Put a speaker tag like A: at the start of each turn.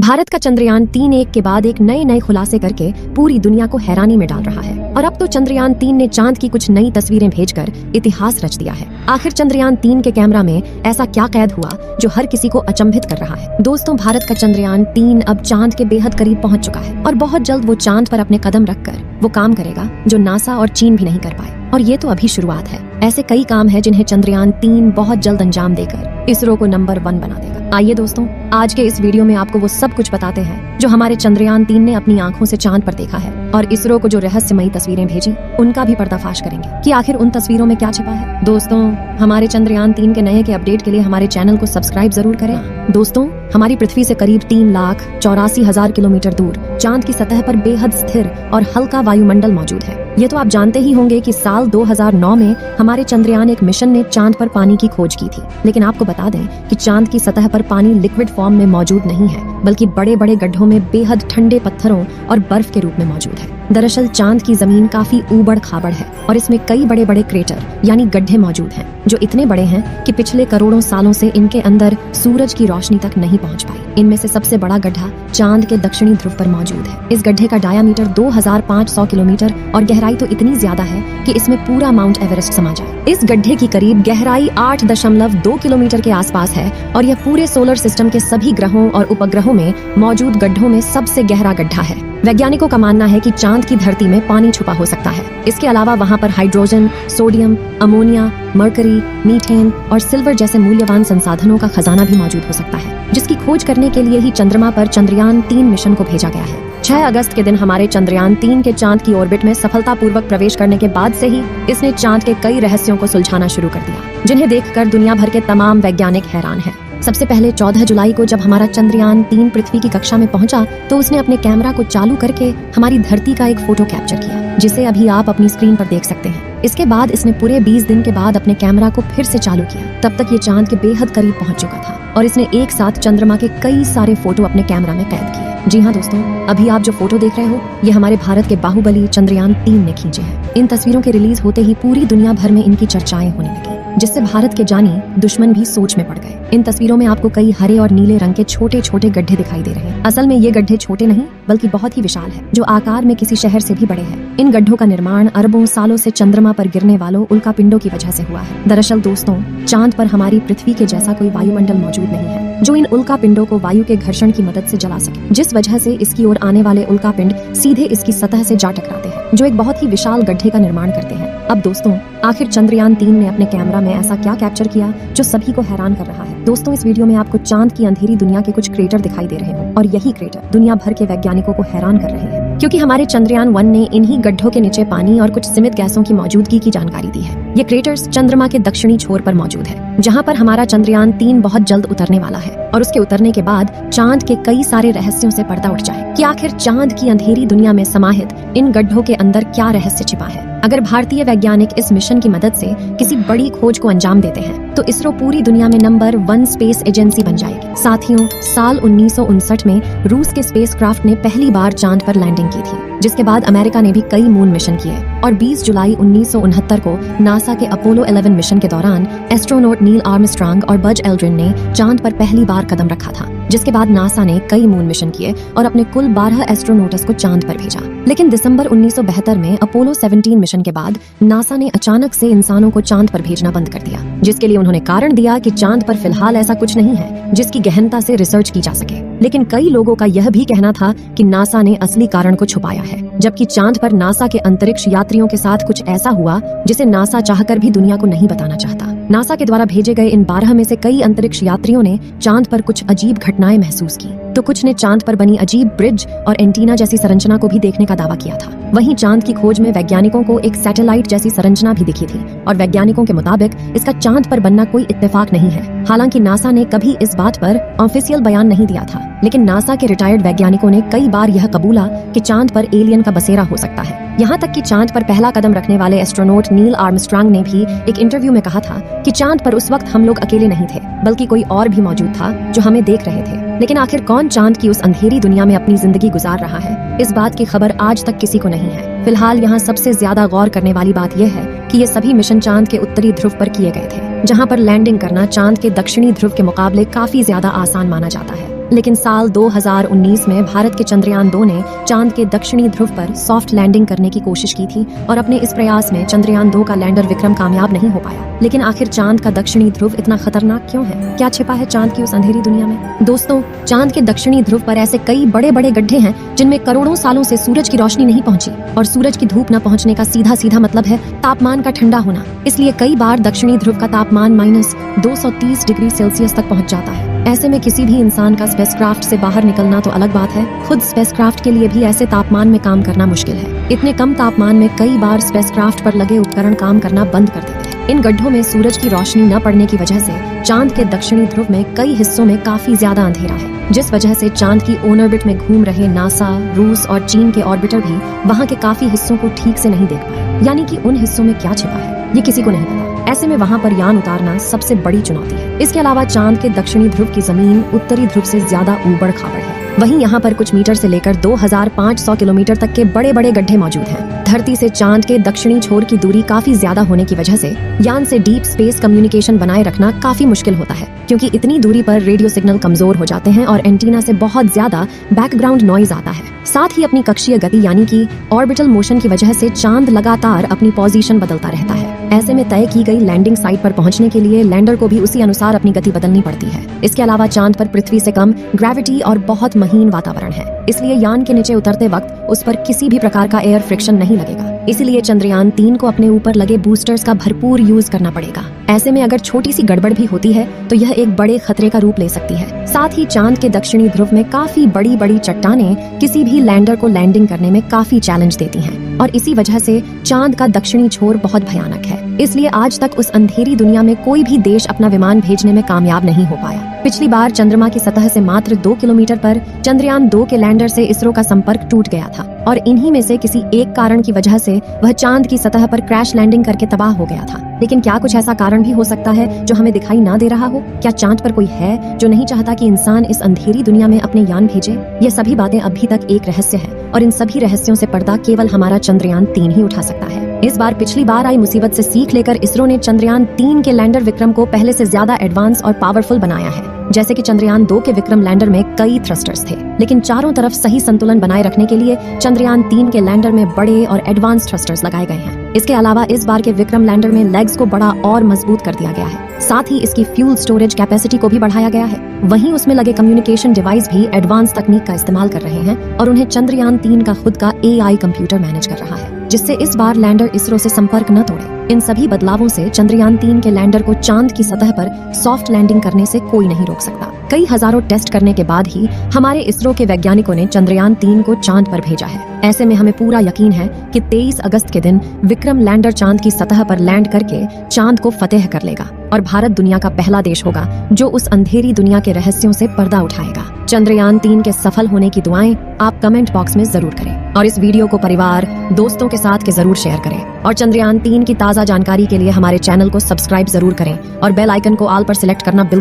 A: भारत का चंद्रयान 3 एक के बाद एक नए खुलासे करके पूरी दुनिया को हैरानी में डाल रहा है। और अब तो चंद्रयान 3 ने चांद की कुछ नई तस्वीरें भेजकर इतिहास रच दिया है। आखिर चंद्रयान 3 के कैमरा में ऐसा क्या कैद हुआ जो हर किसी को अचंभित कर रहा है। दोस्तों, भारत का चंद्रयान 3 अब चांद के बेहद करीब पहुंच चुका है और बहुत जल्द वो चांद पर अपने कदम रखकर वो काम करेगा जो नासा और चीन भी नहीं कर पाए। और ये तो अभी शुरुआत है। ऐसे कई काम है जिन्हें चंद्रयान 3 बहुत जल्द अंजाम देकर इसरो को नंबर 1 बना देगा। आइए दोस्तों, आज के इस वीडियो में आपको वो सब कुछ बताते हैं जो हमारे चंद्रयान 3 ने अपनी आंखों से चांद पर देखा है, और इसरो को जो रहस्यमयी तस्वीरें भेजी उनका भी पर्दाफाश करेंगे कि आखिर उन तस्वीरों में क्या छिपा है। दोस्तों, हमारे चंद्रयान 3 के नए के अपडेट के लिए हमारे चैनल को सब्सक्राइब जरूर करें। दोस्तों, हमारी पृथ्वी से करीब 3,84,000 किलोमीटर दूर चांद की सतह पर बेहद स्थिर और हल्का वायुमंडल मौजूद है। ये तो आप जानते ही होंगे कि साल 2009 में हमारे चंद्रयान एक मिशन ने चांद पर पानी की खोज की थी। लेकिन आपको बता दें कि चांद की सतह पर पानी लिक्विड फॉर्म में मौजूद नहीं है, बल्कि बड़े बड़े गड्ढों में बेहद ठंडे पत्थरों और बर्फ के रूप में मौजूद है। दरअसल चांद की जमीन काफी ऊबड़ खाबड़ है और इसमें कई बड़े बड़े क्रेटर यानी गड्ढे मौजूद हैं, जो इतने बड़े हैं कि पिछले करोड़ों सालों से इनके अंदर सूरज की रोशनी तक नहीं पहुंच पाई। इनमें से सबसे बड़ा गड्ढा चांद के दक्षिणी ध्रुव पर मौजूद है। इस गड्ढे का डायामीटर 2500 किलोमीटर और गहराई तो इतनी ज्यादा है कि इसमें पूरा माउंट एवरेस्ट समा जाए। इस गड्ढे की करीब गहराई 8.2 किलोमीटर के आसपास है और यह पूरे सोलर सिस्टम के सभी ग्रहों और उपग्रहों में मौजूद गड्ढों में सबसे गहरा गड्ढा है। वैज्ञानिकों का मानना है कि चांद की धरती में पानी छुपा हो सकता है। इसके अलावा वहां पर hydrogen, sodium, ammonia, mercury, methane और सिल्वर जैसे मूल्यवान संसाधनों का खजाना भी मौजूद हो सकता है, जिसकी खोज करने के लिए ही चंद्रमा पर चंद्रयान 3 मिशन को भेजा गया है। 6 अगस्त के दिन हमारे चंद्रयान 3 के चांद की ऑर्बिट में सफलतापूर्वक प्रवेश करने के बाद से ही इसने चांद के कई रहस्यों को सुलझाना शुरू कर दिया, जिन्हें देखकर दुनिया भर के तमाम वैज्ञानिक हैरान हैं। सबसे पहले 14 जुलाई को जब हमारा चंद्रयान 3 पृथ्वी की कक्षा में पहुंचा तो उसने अपने कैमरा को चालू करके हमारी धरती का एक फोटो कैप्चर किया, जिसे अभी आप अपनी स्क्रीन पर देख सकते हैं। इसके बाद इसने पूरे 20 दिन के बाद अपने कैमरा को फिर से चालू किया। तब तक ये चांद के बेहद करीब पहुंच चुका था और इसने एक साथ चंद्रमा के कई सारे फोटो अपने कैमरा में कैद किए। जी हाँ दोस्तों, अभी आप जो फोटो देख रहे हो ये हमारे भारत के बाहुबली चंद्रयान 3 ने खींचे हैं। इन तस्वीरों के रिलीज होते ही पूरी दुनिया भर में इनकी चर्चाएं होने लगी, जिससे भारत के जानी दुश्मन भी सोच में पड़ गए। इन तस्वीरों में आपको कई हरे और नीले रंग के छोटे छोटे गड्ढे दिखाई दे रहे हैं। असल में ये गड्ढे छोटे नहीं बल्कि बहुत ही विशाल है, जो आकार में किसी शहर से भी बड़े हैं। इन गड्ढों का निर्माण अरबों सालों से चंद्रमा पर गिरने वालों उल्कापिंडों की वजह से हुआ है। दरअसल दोस्तों, चांद पर हमारी पृथ्वी के जैसा कोई वायुमंडल मौजूद नहीं है जो इन उल्कापिंडों को वायु के घर्षण की मदद से जला सके, जिस वजह से इसकी ओर आने वाले उल्कापिंड सीधे इसकी सतह से जा टकराते हैं, जो एक बहुत ही विशाल गड्ढे का निर्माण करते हैं। अब दोस्तों, आखिर चंद्रयान 3 ने अपने कैमरा में ऐसा क्या कैप्चर किया जो सभी को हैरान कर रहा है। दोस्तों, इस वीडियो में आपको चांद की अंधेरी दुनिया के कुछ क्रेटर दिखाई दे रहे हैं और यही क्रेटर दुनिया भर के वैज्ञानिकों को हैरान कर रहे हैं, क्योंकि हमारे चंद्रयान 1 ने इन्हीं गड्ढों के नीचे पानी और कुछ सीमित गैसों की मौजूदगी की जानकारी दी है। ये क्रेटर्स चंद्रमा के दक्षिणी छोर पर मौजूद है, जहाँ पर हमारा चंद्रयान 3 बहुत जल्द उतरने वाला है। और उसके उतरने के बाद चांद के कई सारे रहस्यों से पर्दा उठ जाए कि आखिर चांद की अंधेरी दुनिया में समाहित इन गड्ढों के अंदर क्या रहस्य छिपा है। अगर भारतीय वैज्ञानिक इस मिशन की मदद से किसी बड़ी खोज को अंजाम देते हैं तो इसरो पूरी दुनिया में नंबर 1 स्पेस एजेंसी बन जाएगी। साथियों, साल 1959 में रूस के स्पेसक्राफ्ट ने पहली बार चांद पर लैंडिंग की थी, जिसके बाद अमेरिका ने भी कई मून मिशन किए। और 20 जुलाई 1969 को नासा के अपोलो 11 मिशन के दौरान एस्ट्रोनॉट नील आर्मस्ट्रांग और बज एल्ड्रिन ने चांद पर पहली बार कदम रखा था, जिसके बाद नासा ने कई मून मिशन किए और अपने कुल 12 एस्ट्रोनॉट्स को चांद पर भेजा। लेकिन दिसंबर 1972 में अपोलो 17 मिशन के बाद नासा ने अचानक से इंसानों को चांद पर भेजना बंद कर दिया, जिसके लिए उन्होंने कारण दिया कि चांद पर फिलहाल ऐसा कुछ नहीं है जिसकी गहनता से रिसर्च की जा सके। लेकिन कई लोगों का यह भी कहना था कि नासा ने असली कारण को छुपाया है, जबकि चांद पर नासा के अंतरिक्ष यात्रियों के साथ कुछ ऐसा हुआ जिसे नासा चाहकर भी दुनिया को नहीं बताना चाहता। नासा के द्वारा भेजे गए इन 12 में से कई अंतरिक्ष यात्रियों ने चांद पर कुछ अजीब घटनाएं महसूस की, तो कुछ ने चांद पर बनी अजीब ब्रिज और एंटीना जैसी संरचना को भी देखने का दावा किया था। वहीं चांद की खोज में वैज्ञानिकों को एक सैटेलाइट जैसी संरचना भी दिखी थी और वैज्ञानिकों के मुताबिक इसका चांद पर बनना कोई इत्तेफाक नहीं है। हालांकि नासा ने कभी इस बात पर ऑफिशियल बयान नहीं दिया था, लेकिन नासा के रिटायर्ड वैज्ञानिकों ने कई बार यह कबूला कि चांद पर एलियन का बसेरा हो सकता है। यहाँ तक कि चांद पर पहला कदम रखने वाले एस्ट्रोनॉट नील आर्मस्ट्रांग ने भी एक इंटरव्यू में कहा था कि चांद पर उस वक्त हम लोग अकेले नहीं थे, बल्कि कोई और भी मौजूद था जो हमें देख रहे थे। लेकिन आखिर कौन चांद की उस अंधेरी दुनिया में अपनी जिंदगी गुजार रहा है, इस बात की खबर आज तक किसी को नहीं है। फिलहाल यहाँ सबसे ज्यादा गौर करने वाली बात यह है कि ये सभी मिशन चांद के उत्तरी ध्रुव पर किए गए थे, जहाँ पर लैंडिंग करना चांद के दक्षिणी ध्रुव के मुकाबले काफी ज्यादा आसान माना जाता है। लेकिन साल 2019 में भारत के चंद्रयान 2 ने चांद के दक्षिणी ध्रुव पर सॉफ्ट लैंडिंग करने की कोशिश की थी और अपने इस प्रयास में चंद्रयान 2 का लैंडर विक्रम कामयाब नहीं हो पाया। लेकिन आखिर चांद का दक्षिणी ध्रुव इतना खतरनाक क्यों है? क्या छिपा है चांद की उस अंधेरी दुनिया में? दोस्तों, चांद के दक्षिणी ध्रुव पर ऐसे कई बड़े बड़े गड्ढे हैं जिनमें करोड़ों सालों से सूरज की रोशनी नहीं पहुंची, और सूरज की धूप न पहुंचने का सीधा सीधा मतलब है तापमान का ठंडा होना। इसलिए कई बार दक्षिणी ध्रुव का तापमान -230 डिग्री सेल्सियस तक पहुंच जाता है। ऐसे में किसी भी इंसान का स्पेसक्राफ्ट से बाहर निकलना तो अलग बात है, खुद स्पेसक्राफ्ट के लिए भी ऐसे तापमान में काम करना मुश्किल है। इतने कम तापमान में कई बार स्पेसक्राफ्ट पर लगे उपकरण काम करना बंद कर देते हैं। इन गड्ढों में सूरज की रोशनी न पड़ने की वजह से चांद के दक्षिणी ध्रुव में कई हिस्सों में काफी ज्यादा अंधेरा है, जिस वजह से चांद की ऑन ऑर्बिट में घूम रहे नासा, रूस और चीन के ऑर्बिटर भी वहाँ के काफी हिस्सों को ठीक से नहीं देख पाए। यानी कि उन हिस्सों में क्या छिपा है ये किसी को नहीं पता। ऐसे में वहाँ पर यान उतारना सबसे बड़ी चुनौती है। इसके अलावा चांद के दक्षिणी ध्रुव की जमीन उत्तरी ध्रुव से ज्यादा ऊबड़ खाबड़ है। वहीं यहाँ पर कुछ मीटर से लेकर 2500 किलोमीटर तक के बड़े बड़े गड्ढे मौजूद हैं। धरती से चांद के दक्षिणी छोर की दूरी काफी ज्यादा होने की वजह से यान से डीप स्पेस कम्युनिकेशन बनाए रखना काफी मुश्किल होता है, क्योंकि इतनी दूरी पर रेडियो सिग्नल कमजोर हो जाते हैं और एंटीना से बहुत ज्यादा बैकग्राउंड नॉइज आता है। साथ ही अपनी कक्षीय गति यानी कि ऑर्बिटल मोशन की वजह से चांद लगातार अपनी पोजीशन बदलता रहता है। ऐसे में तय की गई लैंडिंग साइट पर पहुंचने के लिए लैंडर को भी उसी अनुसार अपनी गति बदलनी पड़ती है। इसके अलावा चांद पर पृथ्वी से कम ग्रेविटी और बहुत महीन वातावरण है, इसलिए यान के नीचे उतरते वक्त उस पर किसी भी प्रकार का एयर फ्रिक्शन नहीं लगेगा। इसीलिए चंद्रयान 3 को अपने ऊपर लगे बूस्टर्स का भरपूर यूज करना पड़ेगा। ऐसे में अगर छोटी सी गड़बड़ भी होती है तो यह एक बड़े खतरे का रूप ले सकती है। साथ ही चांद के दक्षिणी ध्रुव में काफी बड़ी बड़ी चट्टानें किसी भी लैंडर को लैंडिंग करने में काफी चैलेंज देती हैं, और इसी वजह से चांद का दक्षिणी छोर बहुत भयानक है। इसलिए आज तक उस अंधेरी दुनिया में कोई भी देश अपना विमान भेजने में कामयाब नहीं हो पाया। पिछली बार चंद्रमा की सतह से मात्र 2 किलोमीटर पर चंद्रयान 2 के लैंडर से इसरो का संपर्क टूट गया था, और इन्हीं में से किसी एक कारण की वजह से वह चांद की सतह पर क्रैश लैंडिंग करके तबाह हो गया था। लेकिन क्या कुछ ऐसा कारण भी हो सकता है जो हमें दिखाई ना दे रहा हो? क्या चांद पर कोई है जो नहीं चाहता कि इंसान इस अंधेरी दुनिया में अपने यान भेजे? ये सभी बातें अभी तक एक रहस्य है, और इन सभी रहस्यों से पर्दा केवल हमारा चंद्रयान 3 ही उठा सकता है। इस बार पिछली बार आई मुसीबत से सीख लेकर इसरो ने चंद्रयान 3 के लैंडर विक्रम को पहले से ज्यादा एडवांस और पावरफुल बनाया है। जैसे कि चंद्रयान 2 के विक्रम लैंडर में कई थ्रस्टर्स थे, लेकिन चारों तरफ सही संतुलन बनाए रखने के लिए चंद्रयान 3 के लैंडर में बड़े और एडवांस थ्रस्टर्स लगाए गए हैं। इसके अलावा इस बार के विक्रम लैंडर में लेग्स को बड़ा और मजबूत कर दिया गया है। साथ ही इसकी फ्यूल स्टोरेज कैपेसिटी को भी बढ़ाया गया है। वहीं उसमें लगे कम्युनिकेशन डिवाइस भी एडवांस तकनीक का इस्तेमाल कर रहे हैं, और उन्हें चंद्रयान 3 का खुद का AI कंप्यूटर मैनेज कर रहा है, जिससे इस बार लैंडर इसरो से संपर्क न तोड़े। इन सभी बदलावों से चंद्रयान 3 के लैंडर को चांद की सतह पर सॉफ्ट लैंडिंग करने से कोई नहीं रोक सकता। कई हजारों टेस्ट करने के बाद ही हमारे इसरो के वैज्ञानिकों ने चंद्रयान 3 को चांद पर भेजा है। ऐसे में हमें पूरा यकीन है कि 23 अगस्त के दिन विक्रम लैंडर चांद की सतह पर लैंड करके चांद को फतेह कर लेगा, और भारत दुनिया का पहला देश होगा जो उस अंधेरी दुनिया के रहस्यों से पर्दा उठाएगा। चंद्रयान 3 के सफल होने की दुआएं आप कमेंट बॉक्स में जरूर करें, और इस वीडियो को परिवार दोस्तों के साथ के जरूर शेयर करें। और चंद्रयान 3 की ताज़ा जानकारी के लिए हमारे चैनल को सब्सक्राइब जरूर करें, और बेल आइकन को ऑल पर सिलेक्ट करना बिल्कुल